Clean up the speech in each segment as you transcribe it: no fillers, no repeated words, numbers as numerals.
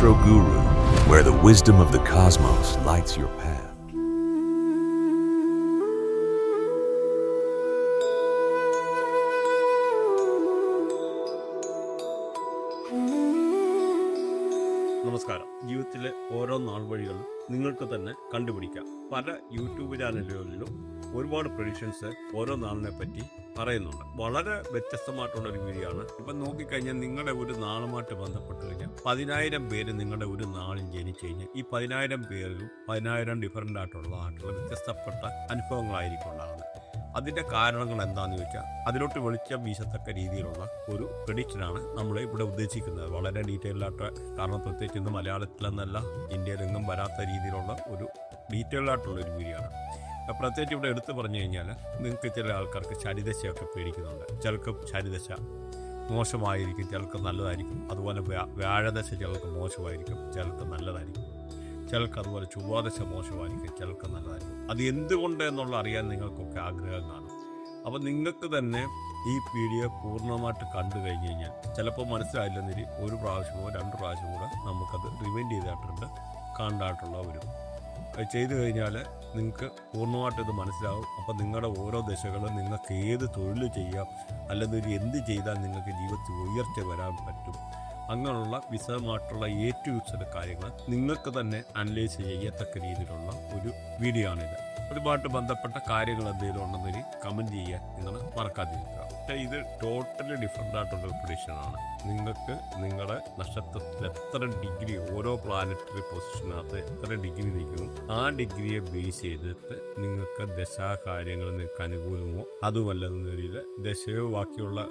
Astro Guru, where the wisdom of the cosmos lights your path. നമസ്കാരം. ജീവിതത്തിലെ ഓരോ നാൾ വഴികളും നിങ്ങൾക്ക് തന്നെ കണ്ടുപിടിക്കാം. പല യൂട്യൂബ് ചാനലുകളിലും ഒരുപാട് പ്രഡിക്ഷൻസ് ഓരോ നാളിനെ പറ്റി പറയുന്നുണ്ട്. വളരെ വ്യത്യസ്തമായിട്ടുള്ള ഒരു വീഡിയോ ആണ്. ഇപ്പം നോക്കിക്കഴിഞ്ഞാൽ നിങ്ങളുടെ ഒരു നാളുമായിട്ട് ബന്ധപ്പെട്ട് കഴിഞ്ഞാൽ 10,000 പേര് നിങ്ങളുടെ ഒരു നാളിൽ ജനിച്ചു കഴിഞ്ഞാൽ ഈ 10,000 പേരിലും 10,000 ഡിഫറൻ്റ് ആയിട്ടുള്ള വ്യത്യസ്തപ്പെട്ട അനുഭവങ്ങളായിരിക്കും ഉണ്ടാകുന്നത്. അതിൻ്റെ കാരണങ്ങൾ എന്താണെന്ന് ചോദിച്ചാൽ അതിലോട്ട് വെളിച്ചം വീശത്തക്ക രീതിയിലുള്ള ഒരു പ്രഡിക്ഷനാണ് നമ്മൾ ഇവിടെ ഉദ്ദേശിക്കുന്നത്. വളരെ ഡീറ്റെയിൽഡായിട്ട്, കാരണം പ്രത്യേകിച്ച് ഇന്ന് മലയാളത്തിലെന്നല്ല ഇന്ത്യയിലെങ്ങും വരാത്ത രീതിയിലുള്ള ഒരു ഡീറ്റെയിൽഡായിട്ടുള്ള ഒരു വീഡിയോ ആണ്. പ്രത്യേകിച്ച് ഇവിടെ എടുത്തു പറഞ്ഞു കഴിഞ്ഞാൽ നിങ്ങൾക്ക് ചില ആൾക്കാർക്ക് ശനിദശയൊക്കെ പേടിക്കുന്നുണ്ട്. ചിലർക്ക് ശനിദശ മോശമായിരിക്കും, ചിലർക്ക് നല്ലതായിരിക്കും. അതുപോലെ വ്യാഴദശ ചിലർക്ക് മോശമായിരിക്കും, ചിലർക്ക് നല്ലതായിരിക്കും. ചിലർക്ക് അതുപോലെ ചൊവ്വാദശ മോശമായിരിക്കും, ചിലർക്ക് നല്ലതായിരിക്കും. അത് എന്തുകൊണ്ട് എന്നുള്ള അറിയാൻ നിങ്ങൾക്കൊക്കെ ആഗ്രഹം കാണും. അപ്പം നിങ്ങൾക്ക് തന്നെ ഈ വീഡിയോ പൂർണ്ണമായിട്ട് കണ്ടു കഴിഞ്ഞ് കഴിഞ്ഞാൽ ചിലപ്പോൾ മനസ്സിലായില്ലെന്നിരി ഒരു പ്രാവശ്യമോ 2 പ്രാവശ്യം കൂടെ നമുക്കത് റിവൈൻഡ് ചെയ്തിട്ടുണ്ട് കാണാനായിട്ടുള്ള വരും. അത് ചെയ്തു കഴിഞ്ഞാൽ നിങ്ങൾക്ക് പൂർണ്ണമായിട്ട് ഇത് മനസ്സിലാവും. അപ്പം നിങ്ങളുടെ ഓരോ ദശകളും നിങ്ങൾക്ക് ഏത് തൊഴിൽ ചെയ്യാം, അല്ലെങ്കിൽ എന്ത് ചെയ്താൽ നിങ്ങൾക്ക് ജീവിതത്തിൽ ഉയർച്ച വരാൻ പറ്റും, അങ്ങനെയുള്ള വിശദമായിട്ടുള്ള ഏറ്റവും ചില കാര്യങ്ങൾ നിങ്ങൾക്ക് തന്നെ അനലൈസ് ചെയ്യത്തക്ക രീതിയിലുള്ള ഒരു വീഡിയോ ആണിത്. അതുമായിട്ട് ബന്ധപ്പെട്ട കാര്യങ്ങൾ എന്തെങ്കിലും ഉണ്ടെന്നൊരു കമൻറ്റ് ചെയ്യാൻ നിങ്ങൾ മറക്കാതിരിക്കുക. പക്ഷേ ഇത് ടോട്ടലി ഡിഫറെൻ്റ് ആയിട്ടുള്ളൊരു പ്രഡിക്ഷനാണ്. നിങ്ങൾക്ക് നിങ്ങളുടെ നക്ഷത്രത്തിൽ എത്ര ഡിഗ്രി ഓരോ പ്ലാനറ്ററി പൊസിഷനകത്ത് എത്ര ഡിഗ്രി നിൽക്കുന്നു ആ ഡിഗ്രിയെ ബേസ് ചെയ്തിട്ട് നിങ്ങൾക്ക് ദശാകാര്യങ്ങൾ നിങ്ങൾക്ക് അനുകൂലമോ അതുമല്ലെന്ന രീതിയിൽ ദശയോ ബാക്കിയുള്ള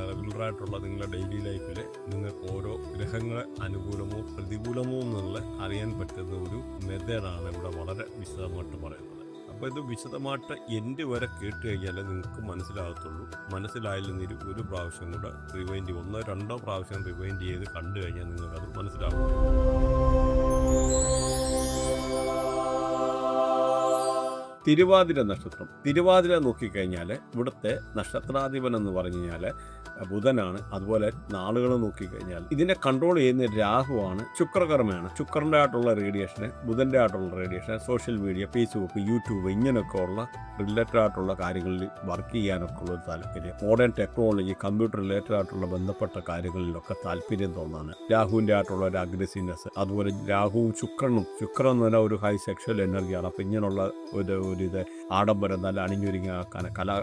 റെഗുലറായിട്ടുള്ള നിങ്ങളുടെ ഡെയിലി ലൈഫിൽ നിങ്ങൾക്ക് ഓരോ ഗ്രഹങ്ങളെ അനുകൂലമോ പ്രതികൂലമോ എന്നുള്ള അറിയാൻ പറ്റുന്ന ഒരു മെത്തേഡാണ് ഇവിടെ വളരെ വിശദമായിട്ട് പറയുന്നത്. അപ്പോൾ ഇത് വിശദമായിട്ട് എൻ്റെ വരെ കേട്ട് കഴിഞ്ഞാൽ നിങ്ങൾക്ക് മനസ്സിലാകത്തുള്ളൂ. മനസ്സിലായില്ലെന്നൊരു ഒരു പ്രാവശ്യം കൂടെ റിവൈൻഡ് 1-2 പ്രാവശ്യം റിവൈൻഡ് ചെയ്ത് കണ്ടു കഴിഞ്ഞാൽ നിങ്ങൾക്കത് മനസ്സിലാകും. തിരുവാതിര നക്ഷത്രം. തിരുവാതിര നോക്കിക്കഴിഞ്ഞാൽ ഇവിടുത്തെ നക്ഷത്രാധിപൻ എന്ന് പറഞ്ഞു കഴിഞ്ഞാൽ ബുധനാണ്. അതുപോലെ നാളുകൾ നോക്കിക്കഴിഞ്ഞാൽ ഇതിനെ കൺട്രോൾ ചെയ്യുന്ന രാഹുവാണ്. ശുക്രകർമ്മയാണ്. ശുക്രൻ്റെ ആയിട്ടുള്ള റേഡിയേഷന്, ബുധൻ്റെ ആയിട്ടുള്ള radiation, social media, Facebook, YouTube ഇങ്ങനെയൊക്കെ ഉള്ള റിലേറ്റഡ് ആയിട്ടുള്ള കാര്യങ്ങളിൽ വർക്ക് ചെയ്യാനൊക്കെ ഉള്ള ഒരു താല്പര്യം, മോഡേൺ ടെക്നോളജി, കമ്പ്യൂട്ടർ റിലേറ്റഡ് ആയിട്ടുള്ള ബന്ധപ്പെട്ട കാര്യങ്ങളിലൊക്കെ താല്പര്യം തോന്നാണ്. രാഹുവിൻ്റെ ആയിട്ടുള്ള ഒരു അഗ്രസീവ്നെസ്, അതുപോലെ രാഹുവും ശുക്രൻ എന്ന് പറഞ്ഞാൽ ഒരു ഹൈ സെക്ഷൽ എനർജിയാണ്. അപ്പോൾ ഇങ്ങനെയുള്ള ഒരിത് ആഡംബരം, നല്ല അണിഞ്ഞൊരുങ്ങാക്കാൻ, കലാ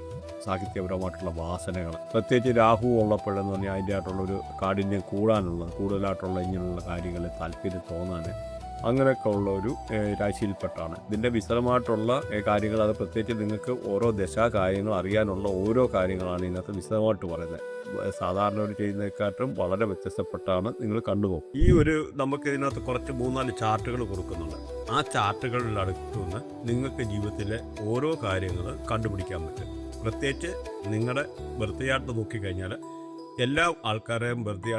സാഹിത്യപരമായിട്ടുള്ള വാസനകൾ, പ്രത്യേകിച്ച് രാഹു ഉള്ളപ്പോഴെന്ന് പറഞ്ഞാൽ അതിൻ്റെ ആയിട്ടുള്ളൊരു കാഠിന്യം കൂടുതലായിട്ടുള്ള ഇങ്ങനെയുള്ള കാര്യങ്ങളിൽ താല്പര്യം തോന്നാൻ അങ്ങനെയൊക്കെ ഉള്ള ഒരു രാശിയിൽപ്പെട്ടാണ്. ഇതിൻ്റെ വിശദമായിട്ടുള്ള കാര്യങ്ങൾ, അത് പ്രത്യേകിച്ച് നിങ്ങൾക്ക് ഓരോ ദശാകാര്യങ്ങൾ അറിയാനുള്ള ഓരോ കാര്യങ്ങളാണ് ഇതിനകത്ത് വിശദമായിട്ട് പറയുന്നത്. സാധാരണ ഒരു ചെയ്യുന്നതിനെക്കാട്ടും വളരെ വ്യത്യസ്തപ്പെട്ടാണ് നിങ്ങൾ കണ്ടുപോകും. ഈ ഒരു നമുക്ക് ഇതിനകത്ത് കുറച്ച് 3-4 ചാർട്ടുകൾ കൊടുക്കുന്നുണ്ട്. ആ ചാർട്ടുകളിൽ അടുത്തുനിന്ന് നിങ്ങൾക്ക് ജീവിതത്തിലെ ഓരോ കാര്യങ്ങൾ കണ്ടുപിടിക്കാൻ പറ്റും. പ്രത്യേകിച്ച് നിങ്ങളുടെ ബർത്ത് നോക്കിക്കഴിഞ്ഞാൽ എല്ലാ ആൾക്കാരെയും ബർത്ത്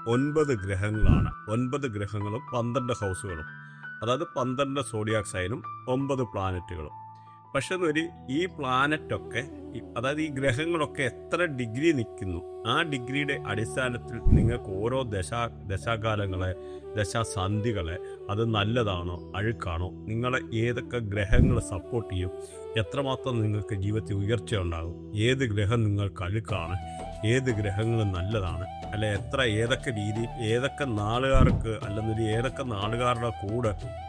9 ഗ്രഹങ്ങളാണ്. 9 ഗ്രഹങ്ങളും 12 ഹൗസുകളും, അതായത് 12 സോഡിയാക് സൈനും 9 പ്ലാനറ്റുകളും. പക്ഷെ ഈ പ്ലാനറ്റൊക്കെ, അതായത് ഈ ഗ്രഹങ്ങളൊക്കെ എത്ര ഡിഗ്രി നിൽക്കുന്നു ആ ഡിഗ്രിയുടെ അടിസ്ഥാനത്തിൽ നിങ്ങൾക്ക് ഓരോ ദശാകാലങ്ങളെ, ദശാസന്ധികളെ, അത് നല്ലതാണോ അഴുക്കാണോ, നിങ്ങളെ ഏതൊക്കെ ഗ്രഹങ്ങൾ സപ്പോർട്ട് ചെയ്യും, എത്രമാത്രം നിങ്ങൾക്ക് ജീവിതത്തിൽ ഉയർച്ച ഉണ്ടാകും, ഏത് ഗ്രഹം നിങ്ങൾക്ക് അഴുക്കാണ്, ഏത് ഗ്രഹങ്ങൾ നല്ലതാണ്, അല്ലെ ഏതൊക്കെ രീതിയിൽ ഏതൊക്കെ നാളുകാർക്ക് അല്ലെങ്കിൽ ഏതൊക്കെ നാളുകാരുടെ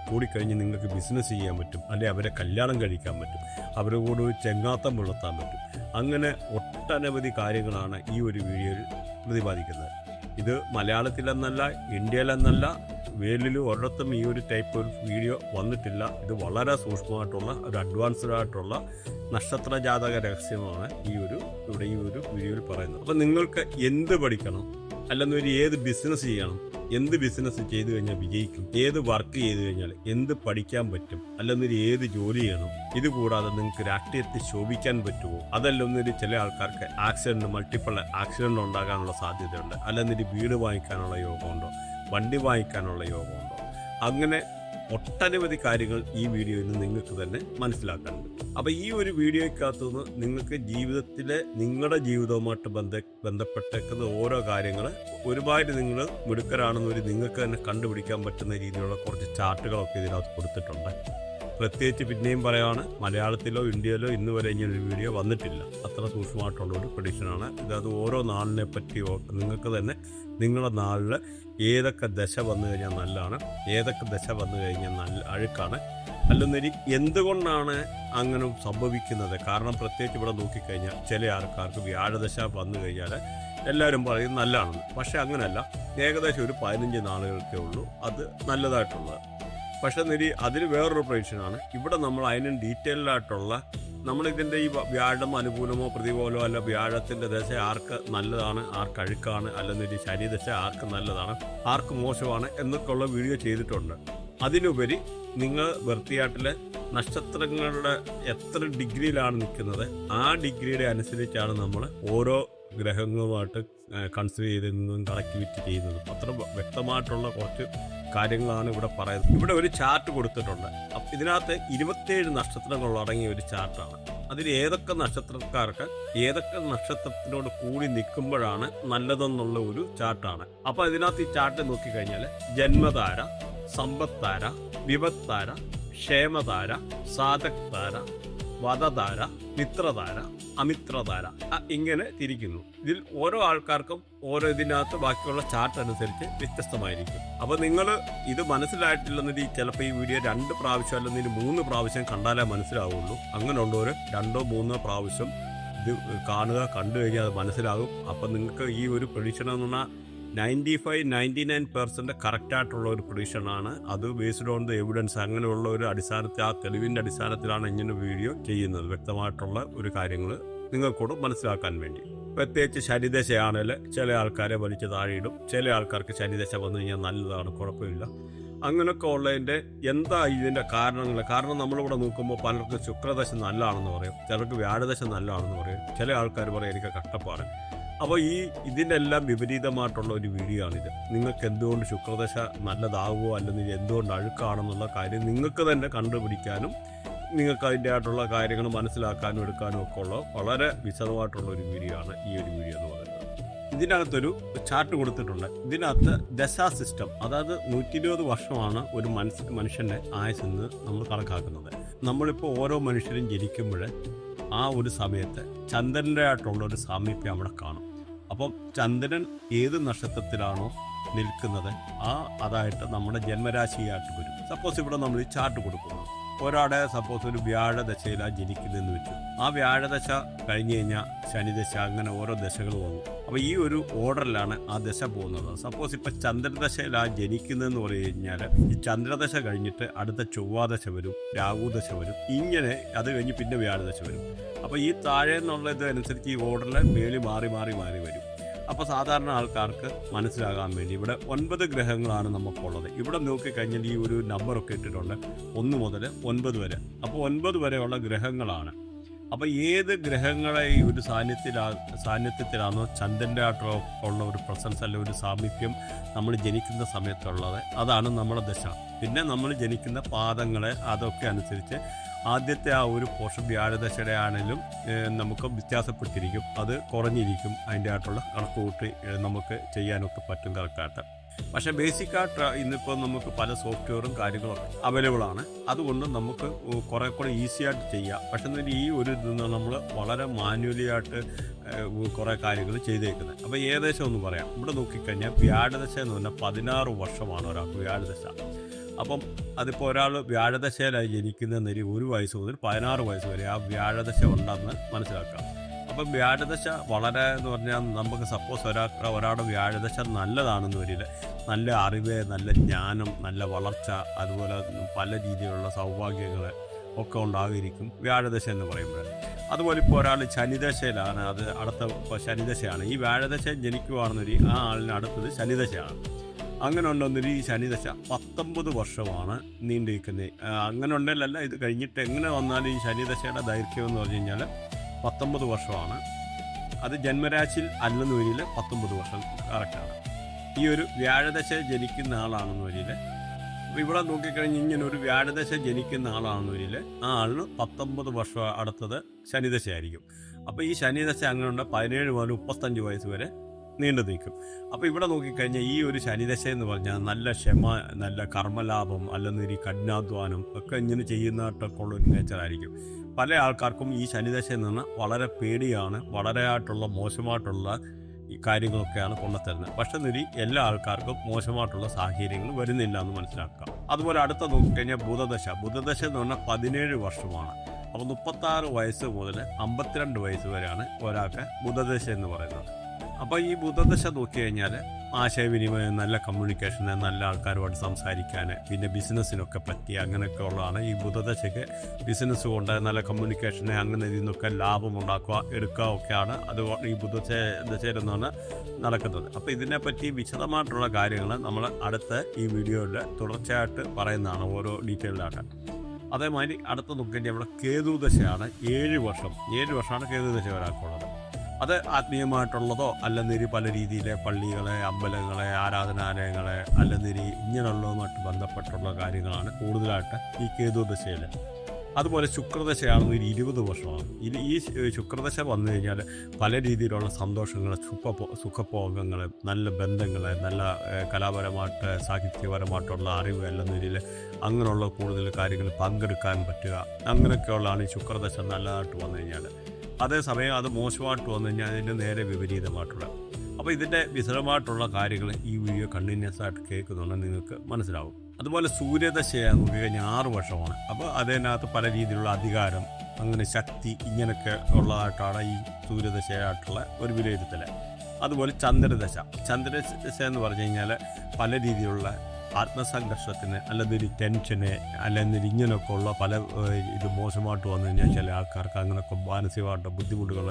കൂടിക്കഴിഞ്ഞ് നിങ്ങൾക്ക് ബിസിനസ് ചെയ്യാൻ പറ്റും, അല്ലെ അവരെ കല്യാണം കഴിക്കാൻ പറ്റും, അവരുടെ കൂടെ ഒരു ചെങ്ങാത്തം പുലർത്താൻ പറ്റും. അങ്ങനെ ഒട്ടനവധി കാര്യങ്ങളാണ് ഈ ഒരു വീഡിയോയിൽ പ്രതിപാദിക്കുന്നത്. ഇത് മലയാളത്തിലെന്നല്ല, ഇന്ത്യയിലെന്നല്ല, വേൾഡിൽ ഒരിടത്തും ഈ ഒരു ടൈപ്പ് ഒരു വീഡിയോ വന്നിട്ടില്ല. ഇത് വളരെ സൂക്ഷ്മമായിട്ടുള്ള ഒരു അഡ്വാൻസ്ഡ് ആയിട്ടുള്ള നക്ഷത്ര ജാതക രഹസ്യമാണ് ഈ ഒരു വീഡിയോയിൽ പറയുന്നത്. അപ്പം നിങ്ങൾക്ക് എന്ത് പഠിക്കണം, അല്ലെന്നൊരു ഏത് ബിസിനസ് ചെയ്യണം, എന്ത് ബിസിനസ് ചെയ്തു കഴിഞ്ഞാൽ വിജയിക്കും, ഏത് വർക്ക് ചെയ്തു കഴിഞ്ഞാൽ എന്ത് പഠിക്കാൻ പറ്റും, അല്ലെന്നൊരു ഏത് ജോലി ചെയ്യണം, ഇതുകൂടാതെ നിങ്ങൾക്ക് രാഷ്ട്രീയത്തിൽ ശോഭിക്കാൻ പറ്റുമോ, അതല്ലൊന്നൊരു ചില ആൾക്കാർക്ക് മൾട്ടിപ്പിൾ ആക്സിഡന്റ് ഉണ്ടാകാനുള്ള സാധ്യതയുണ്ട്, അല്ലെന്നൊരു വീട് വാങ്ങിക്കാനുള്ള യോഗമുണ്ടോ, വണ്ടി വാങ്ങിക്കാനുള്ള യോഗമുണ്ടോ, അങ്ങനെ ഒട്ടനവധി കാര്യങ്ങൾ ഈ വീഡിയോയിൽ നിന്ന് നിങ്ങൾക്ക് തന്നെ മനസ്സിലാക്കാനുണ്ട്. അപ്പോൾ ഈ ഒരു വീഡിയോയ്ക്കകത്തുനിന്ന് നിങ്ങൾക്ക് ജീവിതത്തിലെ നിങ്ങളുടെ ജീവിതവുമായിട്ട് ബന്ധപ്പെട്ടേക്കുന്ന ഓരോ കാര്യങ്ങൾ ഒരുപാട് നിങ്ങൾ മിടുക്കരാണെന്നൊരു നിങ്ങൾക്ക് തന്നെ കണ്ടുപിടിക്കാൻ പറ്റുന്ന രീതിയിലുള്ള കുറച്ച് ചാർട്ടുകളൊക്കെ ഇതിനകത്ത് കൊടുത്തിട്ടുണ്ട്. പ്രത്യേകിച്ച് പിന്നെയും പറയുകയാണ്, മലയാളത്തിലോ ഇന്ത്യയിലോ ഇന്ന് വരെ ഇങ്ങനൊരു വീഡിയോ വന്നിട്ടില്ല. അത്ര സൂക്ഷ്മമായിട്ടുള്ളൊരു പ്രഡിക്ഷനാണ് ഇത്. ഓരോ നാളിനെ പറ്റി നിങ്ങൾക്ക് തന്നെ നിങ്ങളുടെ നാളിൽ ഏതൊക്കെ ദശ വന്നു കഴിഞ്ഞാൽ നല്ലതാണ്, ഏതൊക്കെ ദശ വന്നു കഴിഞ്ഞാൽ നല്ല അഴുക്കാണ്, അല്ലെന്നൊരു എന്തുകൊണ്ടാണ് അങ്ങനെ സംഭവിക്കുന്നത്. കാരണം പ്രത്യേകിച്ച് ഇവിടെ നോക്കിക്കഴിഞ്ഞാൽ ചില ആൾക്കാർക്ക് വ്യാഴദശ വന്നു കഴിഞ്ഞാൽ എല്ലാവരും പറയും നല്ലതാണെന്ന്. പക്ഷേ അങ്ങനെയല്ല, ഏകദേശം ഒരു 15 നാളുകൾക്കേ ഉള്ളൂ അത് നല്ലതായിട്ടുള്ളത്. പക്ഷെ അതിന് വേറൊരു പ്രഡിക്ഷനാണ്. ഇവിടെ നമ്മൾ അതിനും ഡീറ്റെയിൽഡായിട്ടുള്ള നമ്മളിതിൻ്റെ ഈ വ്യാഴം അനുകൂലമോ പ്രതികൂലമോ അല്ല, വ്യാഴത്തിൻ്റെ ദശ ആർക്ക് നല്ലതാണ്, ആർക്ക് അഴുക്കാണ്, അല്ലെന്നൊരു ശനിദശ ആർക്ക് നല്ലതാണ്, ആർക്ക് മോശമാണ് എന്നൊക്കെയുള്ള വീഡിയോ ചെയ്തിട്ടുണ്ട്. അതിനുപരി നിങ്ങൾ വൃത്തിയാട്ടിലെ നക്ഷത്രങ്ങളുടെ എത്ര ഡിഗ്രിയിലാണ് നിൽക്കുന്നത് ആ ഡിഗ്രിയുടെ അനുസരിച്ചാണ് നമ്മൾ ഓരോ ഗ്രഹങ്ങളുമായിട്ട് കൺസിഡർ ചെയ്തതും കണക്ടിവിറ്റി ചെയ്യുന്നതും. അത്ര വ്യക്തമായിട്ടുള്ള കുറച്ച് കാര്യങ്ങളാണ് ഇവിടെ പറയുന്നത്. ഇവിടെ ഒരു ചാർട്ട് കൊടുത്തിട്ടുണ്ട്. അപ്പം ഇതിനകത്ത് 27 നക്ഷത്രങ്ങൾ അടങ്ങിയ ഒരു ചാർട്ടാണ്. അതിൽ ഏതൊക്കെ നക്ഷത്രക്കാർക്ക് ഏതൊക്കെ നക്ഷത്രത്തിനോട് കൂടി നിൽക്കുമ്പോഴാണ് നല്ലതെന്നുള്ള ഒരു ചാർട്ടാണ്. അപ്പോൾ ഇതിനകത്ത് ഈ ചാർട്ട് നോക്കിക്കഴിഞ്ഞാൽ ജന്മതാര, സമ്പത്താര, വിപത്താര, ക്ഷേമതാര, സാധക്താര, വധതാര, മിത്രതാര, അമിത്രതാര ഇങ്ങനെ തിരിക്കുന്നു. ഇതിൽ ഓരോ ആൾക്കാർക്കും ഓരോ ഇതിനകത്ത് ബാക്കിയുള്ള ചാർട്ട് അനുസരിച്ച് വ്യത്യസ്തമായിരിക്കും. അപ്പോൾ നിങ്ങൾ ഇത് മനസ്സിലായിട്ടില്ലെന്നിട്ട് ചിലപ്പോൾ ഈ വീഡിയോ 2 പ്രാവശ്യം അല്ലെങ്കിൽ 3 പ്രാവശ്യം കണ്ടാലേ മനസ്സിലാവുള്ളൂ. അങ്ങനെയുള്ളവർ 2 or 3 പ്രാവശ്യം ഇത് കാണുക, കണ്ടു കഴിഞ്ഞാൽ അത് മനസ്സിലാകും. അപ്പം നിങ്ങൾക്ക് ഈ ഒരു പ്രഡിക്ഷൻ എന്ന് പറഞ്ഞാൽ 95-99% കറക്റ്റായിട്ടുള്ള ഒരു പ്രഡിക്ഷനാണ്. അത് ബേസ്ഡ് ഓൺ ദ എവിഡൻസ്, അങ്ങനെയുള്ള ഒരു അടിസ്ഥാനത്തിൽ, ആ തെളിവിൻ്റെ അടിസ്ഥാനത്തിലാണ് ഇങ്ങനെ വീഡിയോ ചെയ്യുന്നത്. വ്യക്തമായിട്ടുള്ള ഒരു കാര്യങ്ങൾ നിങ്ങൾക്കൂടെ മനസ്സിലാക്കാൻ വേണ്ടി. പ്രത്യേകിച്ച് ശനിദശയാണെങ്കിൽ ചില ആൾക്കാരെ വലിച്ച് താഴെയിടും, ചില ആൾക്കാർക്ക് ശനിദശ വന്നു കഴിഞ്ഞാൽ നല്ലതാണ്, കുഴപ്പമില്ല. അങ്ങനെയൊക്കെ ഉള്ളതിൻ്റെ എന്താ ഇതിൻ്റെ കാരണങ്ങൾ. കാരണം നമ്മളിവിടെ നോക്കുമ്പോൾ പലർക്കും ശുക്രദശ നല്ലതാണെന്ന് പറയും, ചിലർക്ക് വ്യാഴദശ നല്ലതാണെന്ന് പറയും, ചില ആൾക്കാർ പറയും എനിക്ക് കഷ്ടപ്പാട്. അപ്പോൾ ഇതിൻ്റെ എല്ലാം വിപരീതമായിട്ടുള്ള ഒരു വീഡിയോ ആണിത്. നിങ്ങൾക്ക് എന്തുകൊണ്ട് ശുക്രദശ നല്ലതാവുമോ അല്ലെങ്കിൽ എന്തുകൊണ്ട് അഴുക്കാണെന്നുള്ള കാര്യം നിങ്ങൾക്ക് തന്നെ കണ്ടുപിടിക്കാനും നിങ്ങൾക്ക് അതിൻ്റെ ആയിട്ടുള്ള കാര്യങ്ങൾ മനസ്സിലാക്കാനും എടുക്കാനും ഒക്കെ ഉള്ള വളരെ വിശദമായിട്ടുള്ള ഒരു വീഡിയോ ആണ് ഈ ഒരു വീഡിയോ എന്ന് പറയുന്നത്. ഇതിനകത്തൊരു ചാർട്ട് കൊടുത്തിട്ടുണ്ട്. ഇതിനകത്ത് ദശാ സിസ്റ്റം, അതായത് 120 വർഷമാണ് ഒരു മനുഷ്യൻ്റെ ആയുസ്സെന്ന് നമ്മൾ കണക്കാക്കുന്നത്. നമ്മളിപ്പോൾ ഓരോ മനുഷ്യരും ജനിക്കുമ്പോൾ ആ ഒരു സമയത്ത് ചന്ദ്രൻ്റെ ആയിട്ടുള്ള ഒരു സാമീപ്യം അവിടെ കാണും. അപ്പം ചന്ദ്രൻ ഏത് നക്ഷത്രത്തിലാണോ നിൽക്കുന്നത് അതായിട്ട് നമ്മുടെ ജന്മരാശിയായിട്ട് വരും. സപ്പോസ് ഇവിടെ നമ്മൾ ഈ ചാർട്ട് കൊടുക്കുന്നു. ഒരാടെ സപ്പോസ് ഒരു വ്യാഴദശയിലാണ് ജനിക്കുന്നതെന്ന് വെച്ചു. ആ വ്യാഴദശ കഴിഞ്ഞ് കഴിഞ്ഞാൽ ശനിദശ, അങ്ങനെ ഓരോ ദശകൾ വന്നു. അപ്പോൾ ഈ ഒരു ഓർഡറിലാണ് ആ ദശ പോകുന്നത്. സപ്പോസ് ഇപ്പം ചന്ദ്രദശയിലാണ് ജനിക്കുന്നതെന്ന് പറഞ്ഞു കഴിഞ്ഞാൽ ഈ ചന്ദ്രദശ കഴിഞ്ഞിട്ട് അടുത്ത ചൊവ്വാദശ വരും, രാഹുദശ വരും, ഇങ്ങനെ അത് കഴിഞ്ഞ് പിന്നെ വ്യാഴദശ വരും. അപ്പോൾ ഈ താഴെ നിന്നുള്ള ഇതനുസരിച്ച് ഈ ഓർഡറിൽ മേല് മാറി മാറി മാറി വരും. അപ്പോൾ സാധാരണ ആൾക്കാർക്ക് മനസ്സിലാകാൻ വേണ്ടി ഇവിടെ 9 ഗ്രഹങ്ങളാണ് നമുക്കുള്ളത്. ഇവിടെ നോക്കിക്കഴിഞ്ഞാൽ ഈ ഒരു നമ്പറൊക്കെ ഇട്ടിട്ടുണ്ട് 1 മുതൽ 9 വരെ. അപ്പോൾ 9 വരെയുള്ള ഗ്രഹങ്ങളാണ്. അപ്പോൾ ഏത് ഗ്രഹങ്ങളെ ഈ ഒരു സാന്നിധ്യത്തിലാണോ ചന്ദ്രൻ്റെ ആയിട്ടുള്ള ഒരു പ്രസൻസ് അല്ലെങ്കിൽ ഒരു സാമീപ്യം നമ്മൾ ജനിക്കുന്ന സമയത്തുള്ളത്, അതാണ് നമ്മുടെ ദശ. പിന്നെ നമ്മൾ ജനിക്കുന്ന പാദങ്ങളെ അതൊക്കെ അനുസരിച്ച് ആദ്യത്തെ ആ ഒരു പോർഷൻ വ്യാഴദശയുടെ ആണെങ്കിലും നമുക്ക് വ്യത്യാസപ്പെട്ടിരിക്കും, അത് കുറഞ്ഞിരിക്കും. അതിൻ്റെ ആയിട്ടുള്ള കണക്ക് കൂട്ടി നമുക്ക് ചെയ്യാനൊക്കെ പറ്റും കറക്റ്റായിട്ട്. പക്ഷേ ബേസിക്കായിട്ട് ഇന്നിപ്പോൾ നമുക്ക് പല സോഫ്റ്റ്വെയറും കാര്യങ്ങളൊക്കെ അവൈലബിൾ ആണ്. അതുകൊണ്ട് നമുക്ക് കുറേ കൂടെ ഈസി ആയിട്ട് ചെയ്യാം. പക്ഷേ ഈ ഒരു ഇതിൽ നമ്മൾ വളരെ മാനുവലി ആയിട്ട് കുറേ കാര്യങ്ങൾ ചെയ്തേക്കുന്നത്. അപ്പോൾ ഏകദേശം ഒന്ന് പറയാം. ഇവിടെ നോക്കിക്കഴിഞ്ഞാൽ വ്യാഴദശ എന്ന് പറഞ്ഞാൽ 16 വർഷമാണ് ഒരാൾക്ക് വ്യാഴദശ. അപ്പം അതിപ്പോൾ ഒരാൾ വ്യാഴദശയിലായി ജനിക്കുന്നതിന് 1 വയസ്സ് മുതൽ 16 വയസ്സ് വരെ ആ വ്യാഴദശ ഉണ്ടെന്ന് മനസ്സിലാക്കാം. അപ്പം വ്യാഴദശ വളരെ എന്ന് പറഞ്ഞാൽ നമുക്ക് സപ്പോസ് ഒരാളുടെ വ്യാഴദശ നല്ലതാണെന്ന് വരില്ല, നല്ല അറിവ്, നല്ല ജ്ഞാനം, നല്ല വളർച്ച, അതുപോലെ പല രീതിയിലുള്ള സൗഭാഗ്യങ്ങൾ ഒക്കെ ഉണ്ടാകിയിരിക്കും വ്യാഴദശ എന്ന് പറയുമ്പോൾ. അതുപോലെ ഇപ്പോൾ ഒരാൾ ശനിദശയിലാണ്, അത് അടുത്ത ശനിദശയാണ്. ഈ വ്യാഴദശ ജനിക്കുവാണെന്നൊരു ആ ആളിന് അടുത്തത് ശനിദശയാണ്. അങ്ങനെ ഉണ്ടെന്നൊരു ഈ ശനിദശ 19 വർഷമാണ് നീണ്ടിരിക്കുന്നത്. അങ്ങനെ ഉണ്ടെങ്കിലല്ല, ഇത് കഴിഞ്ഞിട്ട് എങ്ങനെ വന്നാലും ഈ ശനിദശയുടെ ദൈർഘ്യം എന്ന് പറഞ്ഞു കഴിഞ്ഞാൽ 19 വർഷമാണ്. അത് ജന്മരാശിയിൽ അല്ലെന്ന് വരിയിൽ 19 വർഷം കറക്റ്റാണ്. ഈ ഒരു വ്യാഴദശ ജനിക്കുന്ന ആളാണെന്ന് വരിയിൽ അപ്പോൾ ഇവിടെ നോക്കിക്കഴിഞ്ഞ് ഇങ്ങനെ ഒരു വ്യാഴദശ ജനിക്കുന്ന ആളാണെന്നതിൽ ആ ആളിന് 19 വർഷം അടുത്തത് ശനിദശയായിരിക്കും. അപ്പോൾ ഈ ശനിദശ അങ്ങനെയുണ്ട് 17 മുതൽ 35 വയസ്സ് വരെ നീണ്ടു നിൽക്കും. അപ്പോൾ ഇവിടെ നോക്കിക്കഴിഞ്ഞാൽ ഈ ഒരു ശനിദശ എന്ന് പറഞ്ഞാൽ നല്ല ക്ഷമ, നല്ല കർമ്മലാഭം, അല്ലെങ്കിൽ ഈ കഠിനാധ്വാനം ഒക്കെ ഇങ്ങനെ ചെയ്യുന്നതായിട്ടൊക്കെ ഉള്ളൊരു നേച്ചറായിരിക്കും. പല ആൾക്കാർക്കും ഈ ശനിദശയിൽ നിന്ന് വളരെ പേടിയാണ്, വളരെയായിട്ടുള്ള മോശമായിട്ടുള്ള ഈ കാര്യങ്ങളൊക്കെയാണ് കൊണ്ടുത്തരുന്നത്. പക്ഷെ എല്ലാ ആൾക്കാർക്കും മോശമായിട്ടുള്ള സാഹചര്യങ്ങൾ വരുന്നില്ല എന്ന് മനസ്സിലാക്കാം. അതുപോലെ അടുത്ത നോക്കിക്കഴിഞ്ഞാൽ ബുധദശ എന്ന് പറഞ്ഞാൽ 17 വർഷമാണ്. അപ്പോൾ 36 വയസ്സ് മുതൽ 52 വയസ്സ് വരെയാണ് ഒരാൾക്ക് ബുധദശ എന്ന് പറയുന്നത്. അപ്പോൾ ഈ ബുധദശ നോക്കി കഴിഞ്ഞാൽ ആശയവിനിമയം, നല്ല കമ്മ്യൂണിക്കേഷന്, നല്ല ആൾക്കാരുമായിട്ട് സംസാരിക്കാൻ, പിന്നെ ബിസിനസ്സിനൊക്കെ പറ്റിയ അങ്ങനെയൊക്കെ ഉള്ളതാണ് ഈ ബുധദശയ്ക്ക്. ബിസിനസ് കൊണ്ട് നല്ല കമ്മ്യൂണിക്കേഷനെ അങ്ങനെ ഇതിൽ നിന്നൊക്കെ ലാഭം ഉണ്ടാക്കുക, എടുക്കുക ഒക്കെയാണ് അത് ഈ ബുധദശയിൽ നിന്നാണ് നടക്കുന്നത്. അപ്പോൾ ഇതിനെപ്പറ്റി വിശദമായിട്ടുള്ള കാര്യങ്ങൾ നമ്മൾ അടുത്ത ഈ വീഡിയോയിൽ തുടർച്ചയായിട്ട് പറയുന്നതാണ്, ഓരോ ഡീറ്റെയിൽഡായിട്ട്. അതേമാതിരി അടുത്ത നോക്കിക്കഴിഞ്ഞാൽ നമ്മുടെ കേതുദശയാണ്. 7 വർഷമാണ് കേതുദശ ഒരാൾക്കുള്ളത്. അത് ആത്മീയമായിട്ടുള്ളതോ അല്ലെങ്കിൽ പല രീതിയിലെ പള്ളികളെ, അമ്പലങ്ങളെ, ആരാധനാലയങ്ങളെ അല്ലെങ്കിൽ ഇങ്ങനെയുള്ളതുമായിട്ട് ബന്ധപ്പെട്ടുള്ള കാര്യങ്ങളാണ് കൂടുതലായിട്ട് ഈ കേതുദശയിൽ. അതുപോലെ ശുക്രദശയാണെങ്കിൽ 20 വർഷമാണ്. ഈ ശുക്രദശ വന്നു കഴിഞ്ഞാൽ പല രീതിയിലുള്ള സന്തോഷങ്ങൾ, സുഖഭോഗങ്ങൾ, നല്ല ബന്ധങ്ങൾ, നല്ല കലാപരമായിട്ട് സാഹിത്യപരമായിട്ടുള്ള അറിവ് എല്ലാം രീതിയിൽ അങ്ങനെയുള്ള കൂടുതൽ കാര്യങ്ങൾ പങ്കെടുക്കാൻ പറ്റുക, അങ്ങനെയൊക്കെയുള്ളതാണ് ഈ ശുക്രദശ നല്ലതായിട്ട് വന്നു കഴിഞ്ഞാൽ. അതേസമയം അത് മോശമായിട്ട് വന്നു കഴിഞ്ഞാൽ അതിൻ്റെ നേരെ വിപരീതമായിട്ടുള്ള. അപ്പോൾ ഇതിൻ്റെ വിശദമായിട്ടുള്ള കാര്യങ്ങൾ ഈ വീഡിയോ കണ്ടിന്യൂസ് ആയിട്ട് കേൾക്കുന്നുണ്ടെങ്കിൽ നിങ്ങൾക്ക് മനസ്സിലാവും. അതുപോലെ സൂര്യദശയാണ് നോക്കി കഴിഞ്ഞാൽ 6 വർഷമാണ്. അപ്പോൾ അതിനകത്ത് പല രീതിയിലുള്ള അധികാരം, അങ്ങനെ ശക്തി, ഇങ്ങനെയൊക്കെ ഉള്ളതായിട്ടാണ് ഈ സൂര്യദശയായിട്ടുള്ള ഒരു വിലയിരുത്തൽ. അതുപോലെ ചന്ദ്രദശ എന്ന് പറഞ്ഞു കഴിഞ്ഞാൽ പല രീതിയിലുള്ള ആത്മസംഘർഷത്തിന്, അല്ലെങ്കിൽ ടെൻഷന്, അല്ലെങ്കിൽ ഇങ്ങനെയൊക്കെ ഉള്ള പല ഇത് മോശമായിട്ട് വന്നു കഴിഞ്ഞാൽ ചില ആൾക്കാർക്ക് അങ്ങനെയൊക്കെ മാനസികമായിട്ട് ബുദ്ധിമുട്ടുകൾ,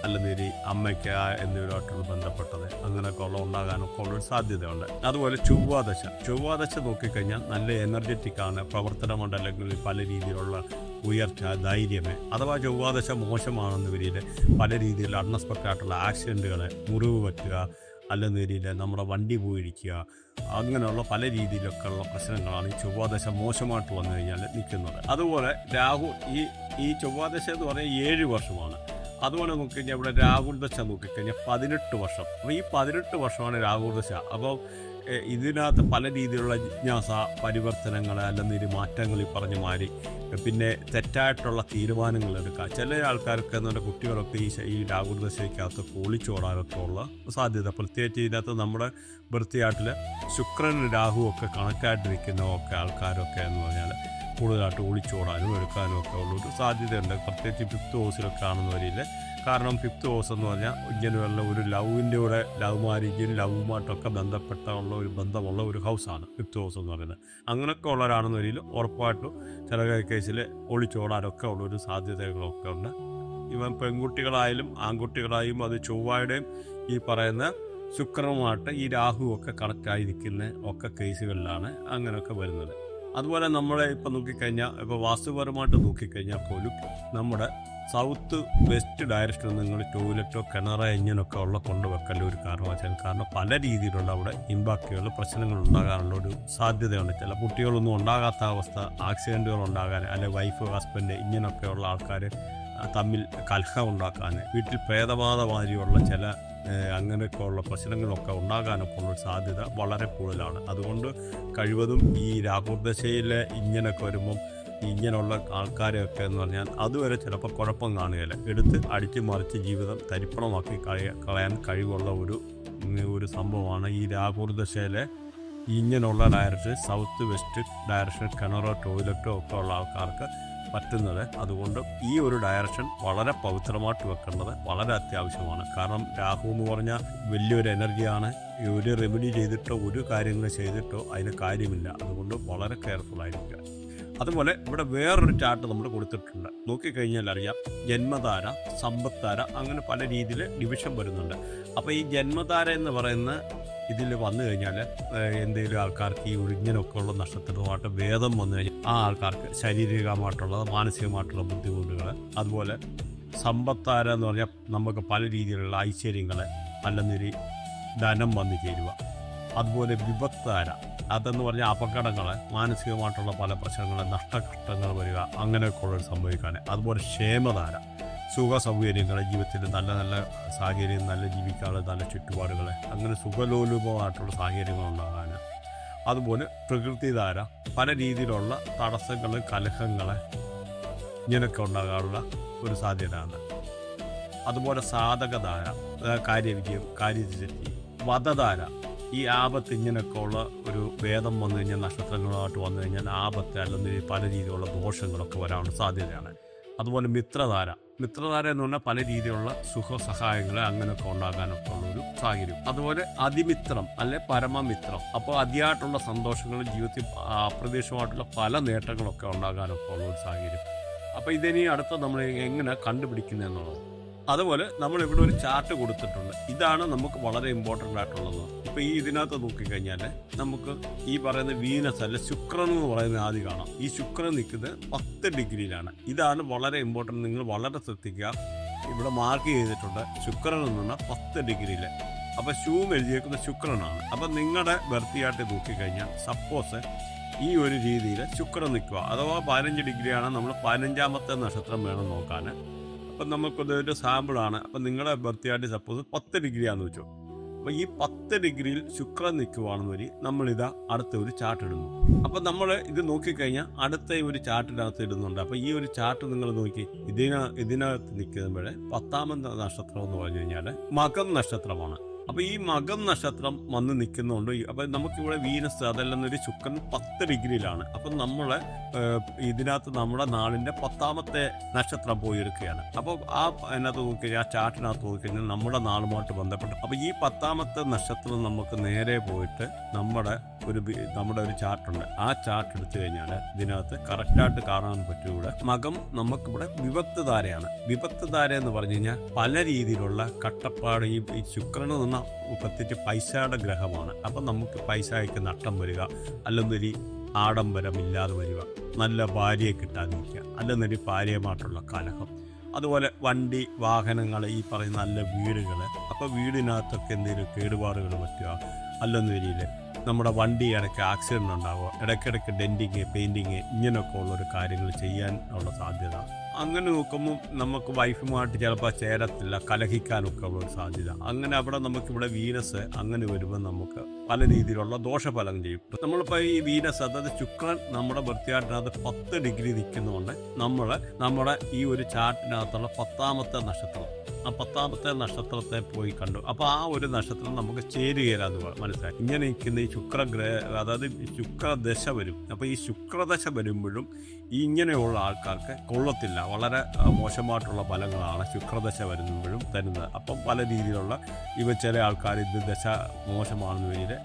അല്ലെങ്കിൽ അമ്മയ്ക്ക് എന്നിവരുമായിട്ടുള്ള ബന്ധപ്പെട്ടത് അങ്ങനെയൊക്കെ ഉണ്ടാകാനൊക്കെ ഉള്ളൊരു സാധ്യതയുണ്ട്. അതുപോലെ ചൊവ്വാദശ നോക്കിക്കഴിഞ്ഞാൽ നല്ല എനർജറ്റിക്കാണ്, പ്രവർത്തന മണ്ഡലങ്ങളിൽ പല രീതിയിലുള്ള ഉയർച്ച, ധൈര്യം. അഥവാ ചൊവ്വാദശ മോശമാണെന്ന വരിയിൽ പല രീതിയിൽ അൺഎക്സ്പെക്റ്റഡായിട്ടുള്ള ആക്സിഡൻറ്റുകൾ, മുറിവ് പറ്റുക, അല്ലെങ്കിൽ നമ്മുടെ വണ്ടി പോയിരിക്കുക, അങ്ങനെയുള്ള പല രീതിയിലൊക്കെ ഉള്ള പ്രശ്നങ്ങളാണ് ഈ ചൊവ്വാദശ മോശമായിട്ട് വന്നു കഴിഞ്ഞാൽ നിൽക്കുന്നത്. അതുപോലെ രാഹു ഈ ചൊവ്വാദശ എന്ന് പറഞ്ഞാൽ 7 വർഷമാണ്. അതുപോലെ നോക്കിക്കഴിഞ്ഞാൽ ഇവിടെ രാഹുൽ ദശ നോക്കിക്കഴിഞ്ഞാൽ 18 വർഷം. അപ്പോൾ ഈ 18 വർഷമാണ് രാഹുൽ ദശ. അപ്പോൾ ഇതിനകത്ത് പല രീതിയിലുള്ള ജിജ്ഞാസ, പരിവർത്തനങ്ങൾ, അല്ലെങ്കിൽ മാറ്റങ്ങൾ ഈ പറഞ്ഞ മാതിരി, പിന്നെ തെറ്റായിട്ടുള്ള തീരുമാനങ്ങൾ എടുക്കുക. ചില ആൾക്കാർക്ക് എന്നുള്ള കുട്ടികളൊക്കെ ഈ രാഹുൽ ദശയ്ക്കകത്ത് ഒളിച്ചോടാനൊക്കെ ഉള്ള സാധ്യത, പ്രത്യേകിച്ച് ഇതിനകത്ത് നമ്മുടെ വൃത്തിയാട്ടിൽ ശുക്രനും രാഹു ഒക്കെ കണക്കായിട്ടിരിക്കുന്നതൊക്കെ ആൾക്കാരൊക്കെ എന്ന് പറഞ്ഞാൽ കൂടുതലായിട്ട് ഒളിച്ചോടാനും എടുക്കാനും ഒക്കെ ഉള്ളൊരു സാധ്യതയുണ്ട്, പ്രത്യേകിച്ച് 5th ഹൗസിലൊക്കെ ആണെന്ന് വരിയിൽ. കാരണം 5th ഹൗസ് എന്ന് പറഞ്ഞാൽ ഇങ്ങനെയുള്ള ഒരു ലവിൻ്റെ കൂടെ, ലവ് മാരേജും ലവുമായിട്ടൊക്കെ ബന്ധപ്പെട്ട ഉള്ള ഒരു ബന്ധമുള്ള ഒരു ഹൗസാണ് 5th ഹൗസ് എന്ന് പറയുന്നത്. അങ്ങനെയൊക്കെ ഉള്ളവരാണെന്ന് വരിയിൽ ഉറപ്പായിട്ടും ചില കേസിൽ ഒളിച്ചോടാനൊക്കെ ഉള്ളൊരു സാധ്യതകളൊക്കെ ഉണ്ട്. ഇവൻ പെൺകുട്ടികളായാലും ആൺകുട്ടികളായും അത് ചൊവ്വയുടെയും ഈ പറയുന്ന ശുക്രനുമായിട്ട് ഈ രാഹുവൊക്കെ കണക്റ്റായിരിക്കുന്ന ഒക്കെ കേസുകളിലാണ് അങ്ങനെയൊക്കെ വരുന്നത്. അതുപോലെ നമ്മളെ ഇപ്പം നോക്കിക്കഴിഞ്ഞാൽ, ഇപ്പോൾ വാസ്തുപരമായിട്ട് നോക്കിക്കഴിഞ്ഞാൽ പോലും നമ്മുടെ സൗത്ത് വെസ്റ്റ് ഡയറക്ഷനിൽ നിങ്ങൾ ടോയ്ലറ്റോ കിണറോ ഇങ്ങനെയൊക്കെ ഉള്ള കൊണ്ടുവെക്കൽ ഒരു കാരണവശാലും. കാരണം പല രീതിയിലുള്ള അവിടെ ഇമ്പാക്റ്റുകൾ, പ്രശ്നങ്ങൾ ഉണ്ടാകാനുള്ള ഒരു സാധ്യതയുണ്ട്. ചില കുട്ടികളൊന്നും ഉണ്ടാകാത്ത അവസ്ഥ, ആക്സിഡൻറ്റുകൾ ഉണ്ടാകാൻ, അല്ലെങ്കിൽ വൈഫ്, ഹസ്ബൻഡ് ഇങ്ങനെയൊക്കെയുള്ള ആൾക്കാർ തമ്മിൽ കലഹം ഉണ്ടാക്കാൻ, വീട്ടിൽ പ്രേതബാധമാതിരിയുള്ള ചില അങ്ങനെയൊക്കെ ഉള്ള പ്രശ്നങ്ങളൊക്കെ ഉണ്ടാകാനൊക്കെ ഉള്ള സാധ്യത വളരെ കൂടുതലാണ്. അതുകൊണ്ട് കഴിവതും ഈ രാഹുദശയിൽ ഇങ്ങനെയൊക്കെ വരുമ്പം ഇങ്ങനെയുള്ള ആൾക്കാരെയൊക്കെ എന്ന് പറഞ്ഞാൽ അതുവരെ ചിലപ്പോൾ കുഴപ്പം കാണുകയില്ല, എടുത്ത് അടിച്ചു മറിച്ച് ജീവിതം തരിപ്പണമാക്കി കളയാൻ കഴിവുള്ള ഒരു സംഭവമാണ് ഈ രാഹുദശയിലെ ഇങ്ങനെയുള്ള ഡയറക്ഷൻ, സൗത്ത് വെസ്റ്റ് ഡയറക്ഷൻ, കിണറോ ടോയ്ലറ്റോ ഒക്കെ ഉള്ള ആൾക്കാർക്ക് പറ്റുന്നത്. അതുകൊണ്ട് ഈ ഒരു ഡയറക്ഷൻ വളരെ പവിത്രമായിട്ട് വെക്കേണ്ടത് വളരെ അത്യാവശ്യമാണ്. കാരണം രാഹു എന്ന് പറഞ്ഞാൽ വലിയൊരു എനർജിയാണ്. ഒരു റെമഡി ചെയ്തിട്ടോ ഒരു കാര്യങ്ങൾ ചെയ്തിട്ടോ അതിന് കാര്യമില്ല. അതുകൊണ്ട് വളരെ കെയർഫുള്ളായിരിക്കുക. അതുപോലെ ഇവിടെ വേറൊരു ചാർട്ട് നമ്മൾ കൊടുത്തിട്ടുണ്ട്. നോക്കിക്കഴിഞ്ഞാൽ അറിയാം, ജന്മധാര, സമ്പത്താര, അങ്ങനെ പല രീതിയിൽ ഡിവിഷൻ വരുന്നുണ്ട്. അപ്പോൾ ഈ ജന്മധാര എന്ന് പറയുന്ന ഇതിൽ വന്നു കഴിഞ്ഞാൽ എന്തെങ്കിലും ആൾക്കാർക്ക് ഈ ഇങ്ങനെയൊക്കെ ഉള്ള നക്ഷത്രമായിട്ട് വേദം വന്നു കഴിഞ്ഞാൽ ആ ആൾക്കാർക്ക് ശാരീരികമായിട്ടുള്ള, മാനസികമായിട്ടുള്ള ബുദ്ധിമുട്ടുകൾ. അതുപോലെ സമ്പത്താര എന്ന് പറഞ്ഞാൽ നമുക്ക് പല രീതിയിലുള്ള ഐശ്വര്യങ്ങൾ, അല്ലെങ്കിൽ ധനം വന്നു ചേരുക. അതുപോലെ വിപത്താര, അതെന്ന് പറഞ്ഞാൽ അപകടങ്ങൾ, മാനസികമായിട്ടുള്ള പല പ്രശ്നങ്ങൾ, നഷ്ടകഷ്ടങ്ങൾ വരിക, അങ്ങനെയൊക്കെയുള്ളത് സംഭവിക്കാൻ. അതുപോലെ ക്ഷേമധാര, സുഖ സൗകര്യങ്ങൾ, ജീവിതത്തിൽ നല്ല നല്ല സാഹചര്യം, നല്ല ജീവിക്കാനുള്ള നല്ല ചുറ്റുപാടുകൾ, അങ്ങനെ സുഖലോലുപമായിട്ടുള്ള സാഹചര്യങ്ങൾ ഉണ്ടാകാൻ. അതുപോലെ പ്രകൃതിധാര, പല രീതിയിലുള്ള തടസ്സങ്ങൾ, കലഹങ്ങൾ ഇങ്ങനെയൊക്കെ ഉണ്ടാകാനുള്ള ഒരു സാധ്യതയാണ്. അതുപോലെ സാധകധാര, കാര്യവിജയം, കാര്യസിദ്ധി. വധധാര, ഈ ആപത്ത് ഇങ്ങനെയൊക്കെ ഉള്ള ഒരു ഭേദം വന്നു കഴിഞ്ഞാൽ, നക്ഷത്രങ്ങളായിട്ട് വന്നു കഴിഞ്ഞാൽ ആപത്ത് അല്ലെങ്കിൽ പല രീതിയിലുള്ള ദോഷങ്ങളൊക്കെ വരാനുള്ള സാധ്യതയാണ്. അതുപോലെ മിത്രധാര എന്ന് പറഞ്ഞാൽ പല രീതിയിലുള്ള സുഖസഹായങ്ങൾ അങ്ങനെയൊക്കെ ഉണ്ടാകാനൊക്കെ ഉള്ളൊരു സാഹചര്യം. അതുപോലെ അതിമിത്രം അല്ലെ പരമമിത്രം, അപ്പോൾ അതിയായിട്ടുള്ള സന്തോഷങ്ങളും ജീവിതത്തിൽ അപ്രതീക്ഷിതമായിട്ടുള്ള പല നേട്ടങ്ങളൊക്കെ ഉണ്ടാകാനൊക്കെ ഉള്ളൊരു സാഹചര്യം. അപ്പോൾ ഇതിനി അടുത്ത നമ്മൾ എങ്ങനെ കണ്ടുപിടിക്കുന്നത് എന്നുള്ളത്. അതുപോലെ നമ്മളിവിടെ ഒരു ചാർട്ട് കൊടുത്തിട്ടുണ്ട്. ഇതാണ് നമുക്ക് വളരെ ഇമ്പോർട്ടൻ്റ് ആയിട്ടുള്ളത്. ഇപ്പോൾ ഈ ഇതിനകത്ത് നോക്കിക്കഴിഞ്ഞാൽ നമുക്ക് ഈ പറയുന്ന വീനസ് അല്ലെ ശുക്രൻ എന്ന് പറയുന്നത് ആദ്യം കാണാം. ഈ ശുക്രൻ നിൽക്കുന്നത് 10 ഡിഗ്രിയിലാണ്. ഇതാണ് വളരെ ഇമ്പോർട്ടൻ്റ്, നിങ്ങൾ വളരെ ശ്രദ്ധിക്കുക. ഇവിടെ മാർക്ക് ചെയ്തിട്ടുണ്ട് ശുക്രൻ എന്ന് പറഞ്ഞാൽ 10 ഡിഗ്രിയിൽ. അപ്പോൾ ഷൂം എഴുതിയേക്കുന്ന ശുക്രനാണ്. അപ്പം നിങ്ങളുടെ ബർത്തിയായിട്ട് നോക്കിക്കഴിഞ്ഞാൽ സപ്പോസ് ഈ ഒരു രീതിയിൽ ശുക്രൻ നിൽക്കുക, അഥവാ 15 ഡിഗ്രിയാണ്, നമ്മൾ 15ാമത്തെ നക്ഷത്രം വേണം നോക്കാൻ. അപ്പം നമുക്കതൊരു സാമ്പിളാണ്. അപ്പം നിങ്ങളുടെ ബർത്തിയായിട്ട് സപ്പോസ് 10 ഡിഗ്രിയാണെന്ന് വെച്ചു. അപ്പോൾ ഈ 10 ഡിഗ്രിയിൽ ശുക്രൻ നിൽക്കുവാണെന്ന് വരി നമ്മളിതാ അടുത്ത ഒരു ചാർട്ട് ഇടുന്നു. അപ്പം നമ്മൾ ഇത് നോക്കിക്കഴിഞ്ഞാൽ അടുത്ത ഒരു ചാർട്ടിനകത്ത് ഇടുന്നുണ്ട്. അപ്പോൾ ഈ ഒരു ചാർട്ട് നിങ്ങൾ നോക്കി, ഇതിനകത്ത് നിൽക്കുമ്പോഴേ 10ാമത്തെ നക്ഷത്രം എന്ന് പറഞ്ഞു കഴിഞ്ഞാൽ മകം നക്ഷത്രമാണ്. അപ്പോൾ ഈ മകം നക്ഷത്രം വന്ന് നിൽക്കുന്നുണ്ട്. അപ്പം നമുക്കിവിടെ വീനസ് അതെല്ലാം ഒരു ശുക്രൻ 10 ഡിഗ്രിയിലാണ്. അപ്പം നമ്മൾ ഇതിനകത്ത് നമ്മുടെ നാളിൻ്റെ 10ാമത്തെ നക്ഷത്രം പോയി എടുക്കുകയാണ്. അപ്പോൾ അതിനകത്ത് നോക്കിക്കഴിഞ്ഞാൽ, ആ ചാർട്ടിനകത്ത് നോക്കിക്കഴിഞ്ഞാൽ നമ്മുടെ നാളുമായിട്ട് ബന്ധപ്പെട്ട്, അപ്പോൾ ഈ 10ാമത്തെ നക്ഷത്രം നമുക്ക് നേരെ പോയിട്ട് നമ്മുടെ ഒരു ചാർട്ടുണ്ട്. ആ ചാർട്ട് എടുത്തു കഴിഞ്ഞാൽ ഇതിനകത്ത് കറക്റ്റായിട്ട് കാണാൻ പറ്റൂടെ മകം നമുക്കിവിടെ വിഭക്ത ധാരയാണ്. വിഭക്ത ധാര എന്ന് പറഞ്ഞു കഴിഞ്ഞാൽ പല രീതിയിലുള്ള കട്ടപ്പാട്, ഈ ശുക്രൻ എന്ന പ്രത്യേകിച്ച് പൈസയുടെ ഗ്രഹമാണ്. അപ്പം നമുക്ക് പൈസയ്ക്ക് നഷ്ടം വരിക, അല്ലെന്നൊരു ആഡംബരമില്ലാതെ വരിക, നല്ല ഭാര്യയെ കിട്ടാതിരിക്കുക, അല്ലെന്നൊരു ഭാര്യയുമായിട്ടുള്ള കലഹം. അതുപോലെ വണ്ടി, വാഹനങ്ങൾ, ഈ പറയുന്ന നല്ല വീടുകൾ, അപ്പോൾ വീടിനകത്തൊക്കെ എന്തെങ്കിലും കേടുപാടുകൾ പറ്റുക, അല്ലെന്ന രീതിയിൽ നമ്മുടെ വണ്ടി ഇടയ്ക്ക് ആക്സിഡൻ്റ് ഉണ്ടാവുക, ഇടയ്ക്കിടയ്ക്ക് ഡെൻറ്റിങ്, പെയിൻറ്റിങ്, ഇങ്ങനെയൊക്കെ ഉള്ളൊരു കാര്യങ്ങൾ ചെയ്യാൻ ഉള്ള സാധ്യത. അങ്ങനെ നോക്കുമ്പോൾ നമുക്ക് വൈഫുമായിട്ട് ചിലപ്പോൾ ചേരത്തില്ല, കലഹിക്കാനൊക്കെ ഉള്ളൊരു സാധ്യത. അങ്ങനെ അവിടെ നമുക്കിവിടെ വീനസ് അങ്ങനെ വരുമ്പോൾ നമുക്ക് പല രീതിയിലുള്ള ദോഷഫലം ചെയ്യും. നമ്മളിപ്പോൾ ഈ വീനസ്, അതായത് ശുക്രൻ നമ്മുടെ വൃത്തിയായിട്ടിനകത്ത് 10 ഡിഗ്രി നിൽക്കുന്നതുകൊണ്ട് നമ്മുടെ ഈ ഒരു ചാർട്ടിനകത്തുള്ള 10ാമത്തെ നക്ഷത്രം, ആ 10ാമത്തെ നക്ഷത്രത്തെ പോയി കണ്ടു. അപ്പോൾ ആ ഒരു നക്ഷത്രം നമുക്ക് ചേരുകയില്ലാന്ന് മനസ്സിലായി. ഇങ്ങനെ നിൽക്കുന്ന ഈ അതായത് ശുക്രദശ വരും. അപ്പോൾ ഈ ശുക്രദശ വരുമ്പോഴും ഇങ്ങനെയുള്ള ആൾക്കാർക്ക് കൊള്ളത്തില്ല, വളരെ മോശമായിട്ടുള്ള ഫലങ്ങളാണ് ശുക്രദശ വരുമ്പോഴും തരുന്നത്. അപ്പം പല രീതിയിലുള്ള ചില ആൾക്കാർ ഇത് ദശ മോശമാണെന്ന് വേണ്ടിയിട്ട്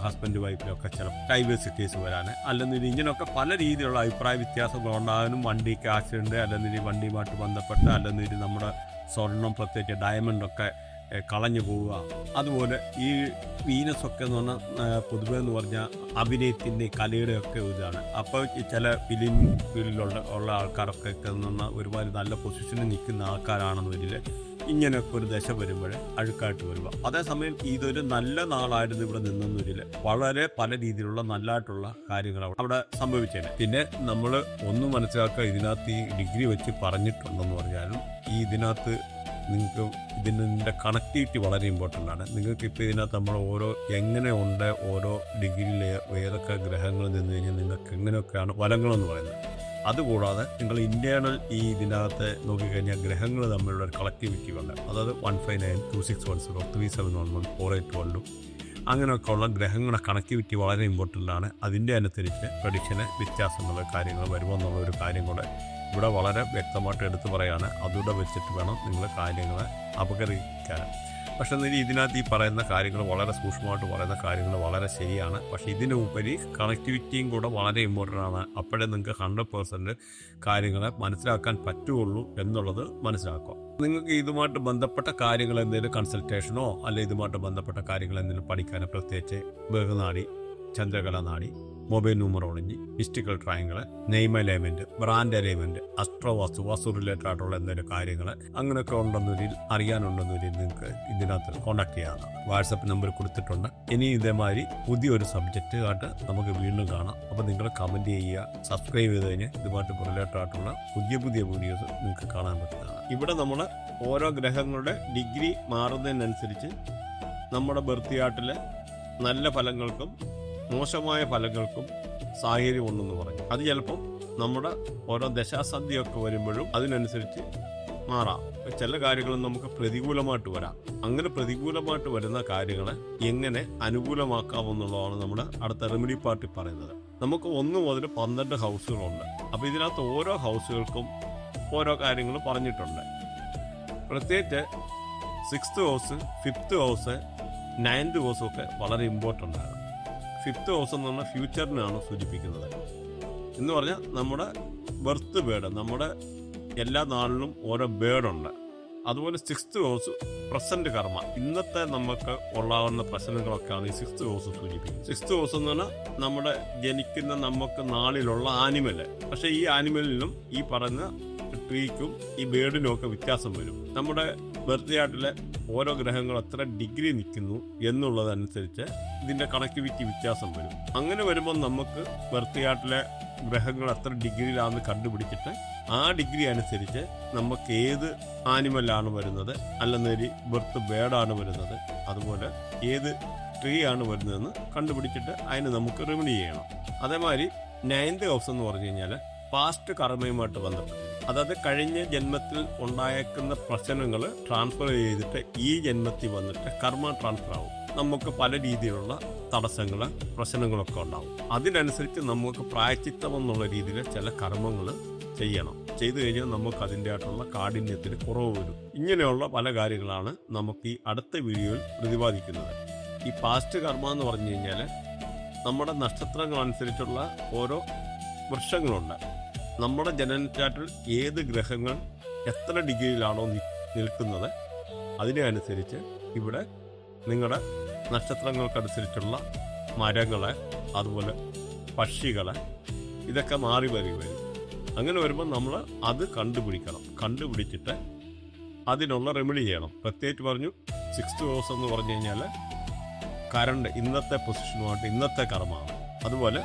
ഹസ്ബൻഡ് വൈഫിലൊക്കെ ചില ഡൈവേഴ്സ് കേസ് വരാൻ, അല്ലെങ്കിൽ ഇങ്ങനെയൊക്കെ പല രീതിയിലുള്ള അഭിപ്രായ വ്യത്യാസങ്ങൾ ഉണ്ടാകാനും, വണ്ടിക്ക് ആക്സിഡൻറ്റ്, അല്ലെങ്കിൽ വണ്ടിയുമായിട്ട് ബന്ധപ്പെട്ട്, അല്ലെങ്കിൽ നമ്മുടെ സ്വർണം, പ്രത്യേകിച്ച് ഡയമണ്ടൊക്കെ കളഞ്ഞു പോവുക. അതുപോലെ ഈ വീനസൊക്കെ എന്ന് പറഞ്ഞാൽ പൊതുവെ എന്ന് പറഞ്ഞാൽ അഭിനയത്തിൻ്റെ, കലയുടെ ഒക്കെ ഇതാണ്. അപ്പോൾ ചില ഫിലിം ഫീൽഡിലുള്ള ആൾക്കാരൊക്കെ നിന്ന് ഒരുപാട് നല്ല പൊസിഷനിൽ നിൽക്കുന്ന ആൾക്കാരാണെന്ന് വരില്ല ഇങ്ങനെയൊക്കെ ഒരു ദശ വരുമ്പോൾ അഴുക്കായിട്ട് വരിക. അതേസമയം ഇതൊരു നല്ല നാളായിരുന്നു ഇവിടെ നിന്നെന്ന് വരില്ല, വളരെ പല രീതിയിലുള്ള നല്ലതായിട്ടുള്ള കാര്യങ്ങൾ അവിടെ സംഭവിച്ചേനെ. പിന്നെ നമ്മൾ ഒന്ന് മനസ്സിലാക്കുക, ഇതിനകത്ത് ഈ ഡിഗ്രി വെച്ച് പറഞ്ഞിട്ടുണ്ടെന്ന് പറഞ്ഞാലും ഈ ഇതിനകത്ത് നിങ്ങൾക്ക് ഇതിൻ്റെ കണക്ടിവിറ്റി വളരെ ഇമ്പോർട്ടൻ്റ് ആണ്. നിങ്ങൾക്ക് ഇപ്പോൾ ഇതിനകത്ത് നമ്മൾ എങ്ങനെ ഉണ്ട്, ഓരോ ഡിഗ്രിയിൽ ഏതൊക്കെ ഗ്രഹങ്ങൾ നിന്ന് കഴിഞ്ഞാൽ നിങ്ങൾക്ക് എങ്ങനെയൊക്കെയാണ് ഫലങ്ങളെന്ന് പറയുന്നത്. അതുകൂടാതെ നിങ്ങൾ ഇൻറ്റേർണൽ ഈ ഇതിനകത്ത് നോക്കിക്കഴിഞ്ഞാൽ ഗ്രഹങ്ങൾ തമ്മിലുള്ള ഒരു കളക്ടിവിറ്റി ഉണ്ട്. അതായത് 159, 2610, 3711, 4812 അങ്ങനെയൊക്കെ ഉള്ള ഗ്രഹങ്ങളുടെ കണക്ടിവിറ്റി വളരെ ഇമ്പോർട്ടൻ്റ് ആണ്. അതിൻ്റെ അനുസരിച്ച് പ്രഡിക്ഷന് വ്യത്യാസങ്ങൾ കാര്യങ്ങൾ വരുമെന്നുള്ള ഒരു കാര്യം കൂടെ ഇവിടെ വളരെ വ്യക്തമായിട്ട് എടുത്തു പറയുകയാണ്. അതുകൂടെ വെച്ചിട്ട് വേണം നിങ്ങൾ കാര്യങ്ങളെ അപകരിക്കാൻ. പക്ഷേ ഇതിനകത്ത് ഈ പറയുന്ന കാര്യങ്ങൾ വളരെ സൂക്ഷ്മമായിട്ട് പറയുന്ന കാര്യങ്ങൾ വളരെ ശരിയാണ്. പക്ഷേ ഇതിനുപരി കണക്ടിവിറ്റിയും കൂടെ വളരെ ഇമ്പോർട്ടൻ്റ് ആണ്. അപ്പോഴേ നിങ്ങൾക്ക് 100% കാര്യങ്ങളെ മനസ്സിലാക്കാൻ പറ്റുകയുള്ളൂ എന്നുള്ളത് മനസ്സിലാക്കുക. നിങ്ങൾക്ക് ഇതുമായിട്ട് ബന്ധപ്പെട്ട കാര്യങ്ങൾ എന്തെങ്കിലും കൺസൾട്ടേഷനോ അല്ലെങ്കിൽ ഇതുമായിട്ട് ബന്ധപ്പെട്ട കാര്യങ്ങൾ എന്തെങ്കിലും പഠിക്കാനോ, പ്രത്യേകിച്ച് ബഹുനാടി ചന്ദ്രകല നാടി, mobile numerology, mystical triangle, name alignment, brand alignment, vastu related ആയിട്ടുള്ള എന്തെങ്കിലും കാര്യങ്ങൾ അങ്ങനെയൊക്കെ ഉണ്ടെന്നൊരു അറിയാനുണ്ടെന്നൊരു നിങ്ങൾക്ക് ഇതിനകത്ത് കോൺടാക്ട് ചെയ്യാവുന്നതാണ്. വാട്സപ്പ് നമ്പർ കൊടുത്തിട്ടുണ്ട്. ഇനി ഇതേമാതിരി പുതിയൊരു സബ്ജക്റ്റ് ആയിട്ട് നമുക്ക് വീണ്ടും കാണാം. അപ്പോൾ നിങ്ങൾ കമൻറ്റ് ചെയ്യുക, സബ്സ്ക്രൈബ് ചെയ്ത് കഴിഞ്ഞാൽ ഇതുമായിട്ട് റിലേറ്റഡ് ആയിട്ടുള്ള പുതിയ വീഡിയോസ് നിങ്ങൾക്ക് കാണാൻ പറ്റുന്നതാണ്. ഇവിടെ നമ്മൾ ഓരോ ഗ്രഹങ്ങളുടെ ഡിഗ്രി മാറുന്നതിനനുസരിച്ച് നമ്മുടെ ബർത്ത് ചാർട്ടിലെ നല്ല ഫലങ്ങൾക്കും മോശമായ ഫലങ്ങൾക്കും സാഹചര്യം ഉണ്ടെന്ന് പറഞ്ഞു. അത് ചിലപ്പം നമ്മുടെ ഓരോ ദശാസന്ധിയൊക്കെ വരുമ്പോഴും അതിനനുസരിച്ച് മാറാം. ചില കാര്യങ്ങൾ നമുക്ക് പ്രതികൂലമായിട്ട് വരാം. അങ്ങനെ പ്രതികൂലമായിട്ട് വരുന്ന കാര്യങ്ങളെ എങ്ങനെ അനുകൂലമാക്കാമെന്നുള്ളതാണ് നമ്മുടെ അടുത്ത റെമഡി പാർട്ടി പറയുന്നത്. നമുക്ക് 1 മുതൽ 12 ഹൗസുകളുണ്ട്. അപ്പോൾ ഇതിനകത്ത് ഓരോ ഹൗസുകൾക്കും ഓരോ കാര്യങ്ങൾ പറഞ്ഞിട്ടുണ്ട്. പ്രത്യേകിച്ച് 6th house, 5th house, 9th ഹൗസും ഒക്കെ വളരെ ഇമ്പോർട്ടൻ്റ് ആണ്. 5th ഹൗസ് എന്ന് പറഞ്ഞാൽ ഫ്യൂച്ചറിനാണ് സൂചിപ്പിക്കുന്നത്. എന്ന് പറഞ്ഞാൽ നമ്മുടെ ബർത്ത് ബേർഡ്, നമ്മുടെ എല്ലാ നാളിലും ഓരോ ബേർഡുണ്ട്. അതുപോലെ 6th ഹൗസ് പ്രസന്റ് കർമ്മ, ഇന്നത്തെ നമുക്ക് ഉള്ളാവുന്ന പ്രശ്നങ്ങളൊക്കെയാണ് ഈ 6th ഹൗസ് സൂചിപ്പിക്കുന്നത്. 6th ഹൗസ് എന്ന് പറഞ്ഞാൽ നമ്മുടെ ജനിക്കുന്ന നമുക്ക് നാളിലുള്ള ആനിമല്. പക്ഷേ ഈ ആനിമലിനും ഈ പറയുന്ന ട്രീക്കും ഈ ബേർഡിനും ഒക്കെ വ്യത്യാസം വരും. നമ്മുടെ ബർത്ത് ചാർട്ടിലെ ഓരോ ഗ്രഹങ്ങൾ എത്ര ഡിഗ്രി നിൽക്കുന്നു എന്നുള്ളതനുസരിച്ച് ഇതിൻ്റെ കണക്ടിവിറ്റി വ്യത്യാസം വരും. അങ്ങനെ വരുമ്പോൾ നമുക്ക് ബർത്ത് ചാർട്ടിലെ ഗ്രഹങ്ങൾ എത്ര ഡിഗ്രിയിലാണെന്ന് കണ്ടുപിടിച്ചിട്ട് ആ ഡിഗ്രി അനുസരിച്ച് നമുക്ക് ഏത് ആനിമലാണ് വരുന്നത്, അല്ലെന്നൊരു ബർത്ത് ബേർഡാണ് വരുന്നത്, അതുപോലെ ഏത് ട്രീ ആണ് വരുന്നതെന്ന് കണ്ടുപിടിച്ചിട്ട് അതിന് നമുക്ക് റെമഡി ചെയ്യണം. അതേമാതിരി 9th ഹൗസ് എന്ന് പറഞ്ഞു കഴിഞ്ഞാൽ പാസ്റ്റ് കർമ്മയുമായിട്ട് ബന്ധപ്പെട്ട്, അതായത് കഴിഞ്ഞ ജന്മത്തിൽ ഉണ്ടായേക്കുന്ന പ്രശ്നങ്ങൾ ട്രാൻസ്ഫർ ചെയ്തിട്ട് ഈ ജന്മത്തിൽ വന്നിട്ട് കർമ്മ ട്രാൻസ്ഫർ ആവും. നമുക്ക് പല രീതിയിലുള്ള തടസ്സങ്ങൾ, പ്രശ്നങ്ങളൊക്കെ ഉണ്ടാവും. അതിനനുസരിച്ച് നമുക്ക് പ്രായശ്ചിത്തം എന്നുള്ള രീതിയിൽ ചില കർമ്മങ്ങൾ ചെയ്യണം. ചെയ്തു കഴിഞ്ഞാൽ നമുക്ക് അതിൻ്റെ ആയിട്ടുള്ള കാഠിന്യത്തിന് കുറവ് വരും. ഇങ്ങനെയുള്ള പല കാര്യങ്ങളാണ് നമുക്ക് ഈ അടുത്ത വീഡിയോയിൽ പ്രതിപാദിക്കുന്നത്. ഈ പാസ്റ്റ് കർമ്മ എന്ന് പറഞ്ഞു കഴിഞ്ഞാൽ നമ്മുടെ നക്ഷത്രങ്ങളനുസരിച്ചുള്ള ഓരോ വൃക്ഷങ്ങളുണ്ട്. നമ്മുടെ ജനനചാർട്ടിൽ ഏത് ഗ്രഹങ്ങൾ എത്ര ഡിഗ്രിയിലാണോ നിൽക്കുന്നത് അതിനെ അനുസരിച്ച് ഇവിടെ നിങ്ങളുടെ നക്ഷത്രങ്ങൾക്കനുസരിച്ചുള്ള മരങ്ങളെ, അതുപോലെ പക്ഷികളെ, ഇതൊക്കെ മാറി വരും. അങ്ങനെ വരുമ്പോൾ നമ്മൾ അത് കണ്ടുപിടിച്ചിട്ട് അതിനുള്ള റെമഡി ചെയ്യണം. പ്രത്യേകിച്ച് പറഞ്ഞു 6th ഹൗസ് എന്ന് പറഞ്ഞു കഴിഞ്ഞാൽ കറണ്ട് ഇന്നത്തെ പൊസിഷനുമായിട്ട് ഇന്നത്തെ കർമ്മമാണ്. അതുപോലെ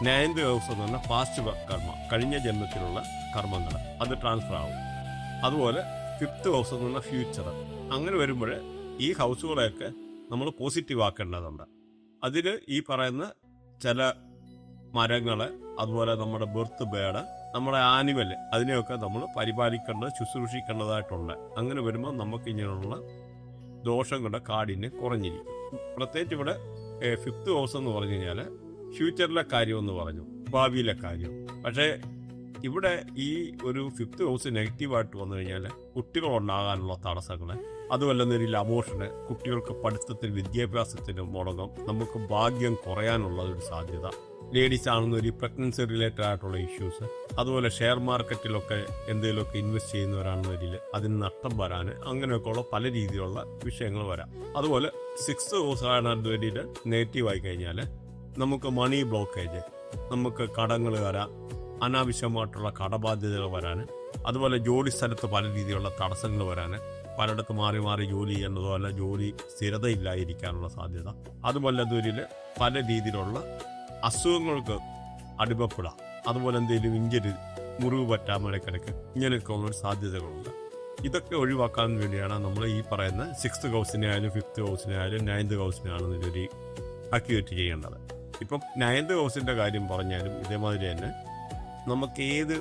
9th ഹൗസ് എന്ന് പറഞ്ഞാൽ പാസ്റ്റ് കർമ്മ, കഴിഞ്ഞ ജന്മത്തിലുള്ള കർമ്മങ്ങൾ, അത് ട്രാൻസ്ഫർ ആവും. അതുപോലെ 5th ഹൗസ് എന്ന് പറഞ്ഞാൽ ഫ്യൂച്ചർ. അങ്ങനെ വരുമ്പോൾ ഈ ഹൗസുകളെയൊക്കെ നമ്മൾ പോസിറ്റീവ് ആക്കേണ്ടതുണ്ട്. അതിൽ ഈ പറയുന്ന ചില മരങ്ങളെ, അതുപോലെ നമ്മുടെ ബർത്ത് ബേർഡ്, നമ്മുടെ ആനിമൽ, അതിനെയൊക്കെ നമ്മൾ ശുശ്രൂഷിക്കേണ്ടതായിട്ടുണ്ട്. അങ്ങനെ വരുമ്പോൾ നമുക്ക് ഇങ്ങനെയുള്ള ദോഷങ്ങളുടെ കാഠിന്യം കുറഞ്ഞിരിക്കും. പ്രത്യേകിച്ച് ഇവിടെ 5th ഹൗസ് എന്ന് പറഞ്ഞു കഴിഞ്ഞാൽ ഫ്യൂച്ചറിലെ കാര്യം എന്ന് പറഞ്ഞു, ഭാവിയിലെ കാര്യം. പക്ഷേ ഇവിടെ ഈ ഒരു 5th ഹൗസ് നെഗറ്റീവായിട്ട് വന്നു കഴിഞ്ഞാൽ കുട്ടികളുണ്ടാകാനുള്ള തടസ്സങ്ങൾ, അതുമല്ലെന്നൊരു അബോർഷന്, കുട്ടികൾക്ക് പഠിത്തത്തിന് വിദ്യാഭ്യാസത്തിന് മുടങ്ങും, നമുക്ക് ഭാഗ്യം കുറയാനുള്ള ഒരു സാധ്യത, ലേഡീസ് ആണെന്നൊരു പ്രഗ്നൻസി റിലേറ്റഡ് ആയിട്ടുള്ള ഇഷ്യൂസ്, അതുപോലെ ഷെയർ മാർക്കറ്റിലൊക്കെ എന്തെങ്കിലുമൊക്കെ ഇൻവെസ്റ്റ് ചെയ്യുന്നവരാണെന്നൊരിൽ അതിന് നഷ്ടം വരാൻ, അങ്ങനെയൊക്കെയുള്ള പല രീതിയിലുള്ള വിഷയങ്ങൾ വരാം. അതുപോലെ 6th ഹൗസ് ആണെന്നൊരിൽ നെഗറ്റീവായി കഴിഞ്ഞാൽ നമുക്ക് മണി ബ്ലോക്കേജ്, നമുക്ക് കടങ്ങൾ വരാം, അനാവശ്യമായിട്ടുള്ള കടബാധ്യതകൾ വരാൻ, അതുപോലെ ജോലി സ്ഥലത്ത് പല രീതിയിലുള്ള തടസ്സങ്ങൾ വരാൻ, പലയിടത്ത് മാറി മാറി ജോലി ചെയ്യുന്നതോ അല്ല ജോലി സ്ഥിരതയില്ലായിരിക്കാനുള്ള സാധ്യത, അതുപോലെ ദൂരിൽ പല രീതിയിലുള്ള അസുഖങ്ങൾക്ക് അടിമപ്പെടാം, അതുപോലെ എന്തെങ്കിലും ഇഞ്ചറി, മുറിവ് പറ്റാൻ ഇടയ്ക്കിടയ്ക്ക് ഇങ്ങനെയൊക്കെ ഉള്ളൊരു സാധ്യതകളുണ്ട്. ഇതൊക്കെ ഒഴിവാക്കാൻ വേണ്ടിയാണ് നമ്മൾ ഈ പറയുന്ന 6th ഹൗസിനെ ആയാലും 5th ഹൗസിനെ ആയാലും 9th ഹൗസിനെ ആണെന്നൊരു ആക്ടിവേറ്റ് ചെയ്യേണ്ടത്. ഇപ്പം 9th ഹൗസിൻ്റെ കാര്യം പറഞ്ഞാലും ഇതേമാതിരി തന്നെ നമുക്ക് ഏത്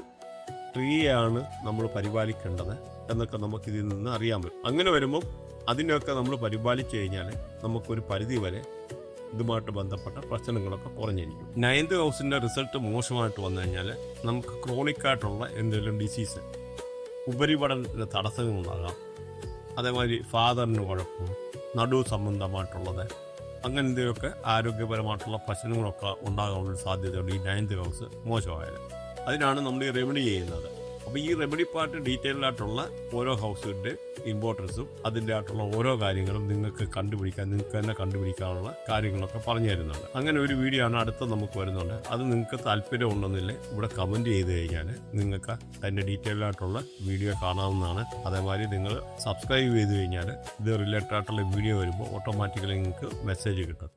ട്രീയാണ് നമ്മൾ പരിപാലിക്കേണ്ടത് എന്നൊക്കെ നമുക്കിതിൽ നിന്ന് അറിയാൻ പറ്റും. അങ്ങനെ വരുമ്പം അതിനൊക്കെ നമ്മൾ പരിപാലിച്ചു കഴിഞ്ഞാൽ നമുക്കൊരു പരിധി വരെ ഇതുമായിട്ട് ബന്ധപ്പെട്ട പ്രശ്നങ്ങളൊക്കെ കുറഞ്ഞിരിക്കും. 9th ഹൗസിൻ്റെ റിസൾട്ട് മോശമായിട്ട് വന്നു കഴിഞ്ഞാൽ നമുക്ക് ക്രോണിക്കായിട്ടുള്ള എന്തെങ്കിലും ഡിസീസ്, ഉപരിപഠനത്തിന് തടസ്സങ്ങളുണ്ടാകാം, അതേമാതിരി ഫാദറിന് കുഴപ്പം, നടു സംബന്ധമായിട്ടുള്ളത്, അങ്ങനത്തെയൊക്കെ ആരോഗ്യപരമായിട്ടുള്ള പ്രശ്നങ്ങളൊക്കെ ഉണ്ടാകാനുള്ള സാധ്യതയുണ്ട് ഈ 9th ഹൗസ് മോശമായാലും. അതിനാണ് നമ്മൾ ഈ റെമഡി ചെയ്യുന്നത്. അപ്പോൾ ഈ റെമഡി പാർട്ട് ഡീറ്റെയിൽഡ് ആയിട്ടുള്ള ഓരോ ഹൗസിൻ്റെ ഇമ്പോർട്ടൻസും അതിൻ്റെ ആയിട്ടുള്ള ഓരോ കാര്യങ്ങളും നിങ്ങൾക്ക് തന്നെ കണ്ടുപിടിക്കാനുള്ള കാര്യങ്ങളൊക്കെ പറഞ്ഞു തരുന്നുണ്ട്. അങ്ങനെ ഒരു വീഡിയോ ആണ് അടുത്ത നമുക്ക് വരുന്നുണ്ട്. അത് നിങ്ങൾക്ക് താല്പര്യം ഉണ്ടെന്നില്ലേ ഇവിടെ കമൻറ്റ് ചെയ്ത് കഴിഞ്ഞാൽ നിങ്ങൾക്ക് അതിൻ്റെ ഡീറ്റെയിൽഡ് ആയിട്ടുള്ള വീഡിയോ കാണാവുന്നതാണ്. അതേമാതിരി നിങ്ങൾ സബ്സ്ക്രൈബ് ചെയ്ത് കഴിഞ്ഞാൽ ഇത് റിലേറ്റഡ് ആയിട്ടുള്ള വീഡിയോ വരുമ്പോൾ ഓട്ടോമാറ്റിക്കലി നിങ്ങൾക്ക് മെസ്സേജ് കിട്ടും.